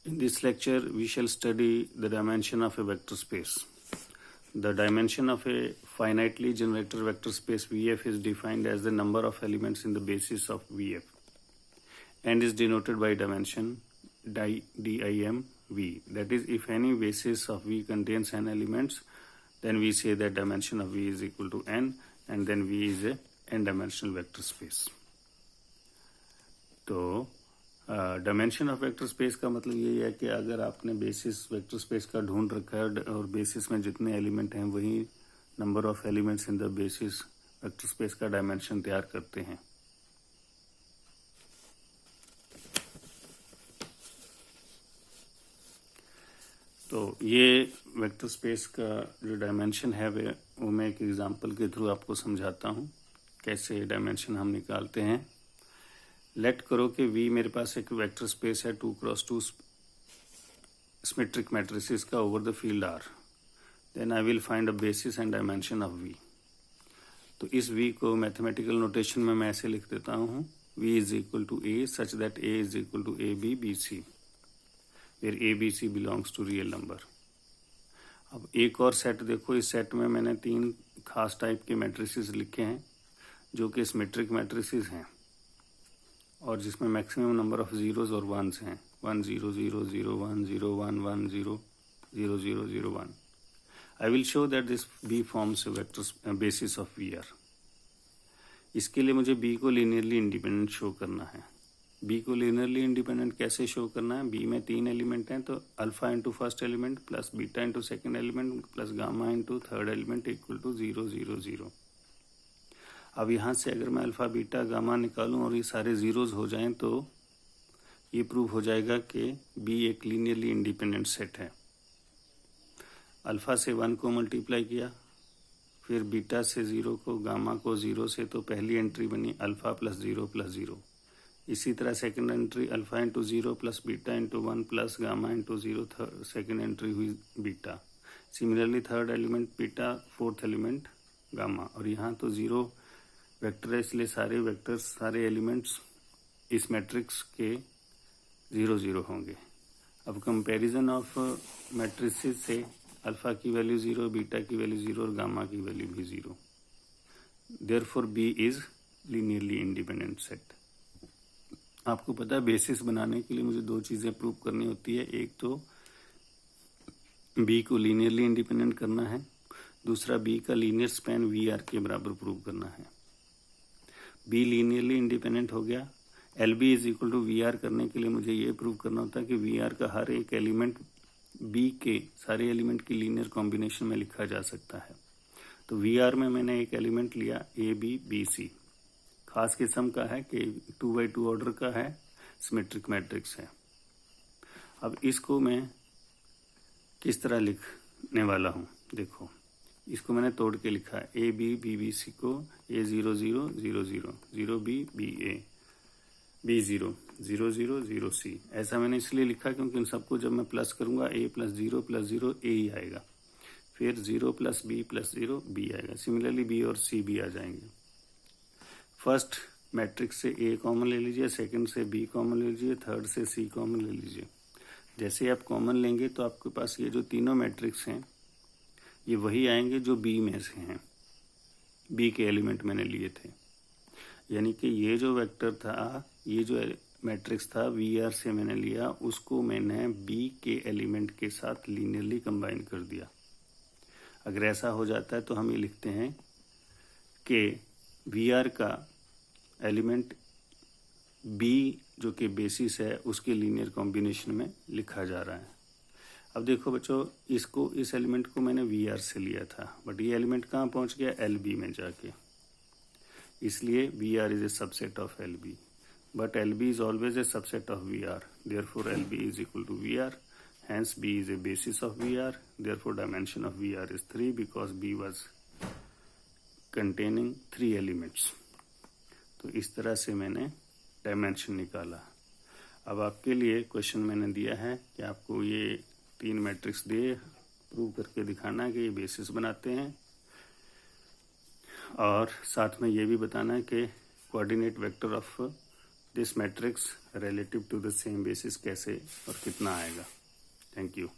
In this lecture, we shall study the dimension of a vector space. The dimension of a finitely generated vector space VF is defined as the number of elements in the basis of VF and is denoted by dimension dim V. That is, if any basis of V contains n elements, then we say that dimension of V is equal to n, and then V is a n-dimensional vector space. तो dimension of vector space का मतलब यही है कि अगर आपने basis vector space का ढूंढ रखा है और बेसिस में जितने एलिमेंट हैं वही number of elements in the basis vector space का डायमेंशन तैयार करते हैं. तो ये वेक्टर स्पेस का जो डायमेंशन है वो मैं एक एग्जांपल के थ्रू आपको समझाता हूँ कैसे डायमेंशन हम निकालते हैं. लेट करो कि V मेरे पास एक वेक्टर स्पेस है 2x2 सिमेट्रिक मैट्रिसेस का over the field R. Then I will find a basis and dimension of V. तो इस V को मैथमेटिकल नोटेशन में मैं ऐसे लिख देता हूँ V is equal to A such that A is equal to AB BC where A BC belongs to real number. अब एक और सेट देखो, इस सेट में मैंने 3 खास टाइप के मैट्रिसेस लिखे हैं जो कि सिमेट्रिक मैट्रिसेस हैं और जिसमें मैक्सिमम नंबर ऑफ जीरोज और वंस हैं. 1 0 0 0 1 0 1 1 0 0 0 0 1. I will show that this B forms vector basis of VR. इसके लिए मुझे B को लीनियरली इंडिपेंडेंट शो करना है. B को लीनियरली इंडिपेंडेंट कैसे शो करना है? B में 3 एलिमेंट हैं तो alpha into first element plus beta into second element plus gamma into third element equal to 0 0 0. अब यहाँ से अगर मैं अल्फ़ा बीटा गामा निकालूं और ये सारे ज़ीरोज़ हो जाएं तो ये प्रूव हो जाएगा कि B एक लीनियरली इंडिपेंडेंट सेट है. अल्फ़ा से 1 को मल्टीप्लाई किया, फिर बीटा से 0 को, गामा को 0 से, तो पहली एंट्री बनी अल्फ़ा प्लस 0. इसी तरह second entry alpha into 0 plus beta into 1 plus gamma into 0, second entry हुई beta. Similarly third element beta, fourth element gamma. और यहाँ तो 0 वेक्टर है इसलिए सारे वेक्टर्स, सारे एलिमेंट्स इस मैट्रिक्स के 0 0 होंगे. अब कंपैरिजन ऑफ मैट्रिसेस से अल्फ़ा की वैल्यू 0, बीटा की वैल्यू 0 और गामा की वैल्यू भी 0. Therefore B is linearly independent set. आपको पता है बेसिस बनाने के लिए मुझे 2 चीज़ें प्रूव करनी होती है. एक तो B को लीनियरली इंडिपेंडेंट करना है, दूसरा B का लीनियर स्पैन VR के बराबर प्रूव करना है. B लीनियरली इंडिपेंडेंट हो गया. LB is equal to VR करने के लिए मुझे ये प्रूव करना होता है कि VR का हर एक एलिमेंट B के सारे एलिमेंट की लीनियर कॉम्बिनेशन में लिखा जा सकता है. तो VR में मैंने एक एलिमेंट लिया AB BC. खास किस्म का है कि 2x2 ऑर्डर का है, सिमेट्रिक मैट्रिक्स है. अब इसको मैं किस तरह लिखने वाला हूँ देखो. इसको मैंने तोड़ के लिखा है AB BBC को A 0 0 0 0 0 B BA B 0 0 0 0 C. ऐसा मैंने इसलिए लिखा क्योंकि इन सबको जब मैं प्लस करूँगा A प्लस 0 A ही आएगा, फिर 0 प्लस B प्लस 0 B आएगा. सिमिलरली B और C भी आ जाएंगे. फर्स्ट मैट्रिक्स से A कॉमन ले लीजिए, सेकंड से B कॉमन ले लीजिए, थर्ड से C कॉमन ले लीजिए. जैसे आप कॉमन लेंगे तो आपके पास ये जो तीनों मैट्रिक्स हैं ये वही आएंगे जो B में से हैं. B के एलिमेंट मैंने लिए थे, यानी कि ये जो वेक्टर था, ये जो मैट्रिक्स था VR से मैंने लिया, उसको मैंने B के एलिमेंट के साथ लीनियरली कंबाइन कर दिया. अगर ऐसा हो जाता है तो हम ये लिखते हैं कि VR का एलिमेंट B जो कि बेसिस है उसके लीनियर कॉम्बिनेशन में लिखा जा रहा है. अब देखो बच्चों, इसको, इस एलिमेंट को मैंने VR से लिया था, बट ये एलिमेंट कहाँ पहुँच गया? LB में जाके. इसलिए VR is a subset of LB, but LB is always a subset of VR. Therefore LB is equal to VR. Hence B is a basis of VR. Therefore dimension of VR is 3 because B was containing 3 elements. तो इस तरह से मैंने dimension निकाला. अब आपके लिए question मैंने दिया है कि आपको ये 3 मैट्रिक्स दे, प्रूव करके दिखाना है कि ये बेसिस बनाते हैं और साथ में ये भी बताना है कि coordinate vector of this matrix relative to the same basis कैसे और कितना आएगा। Thank you.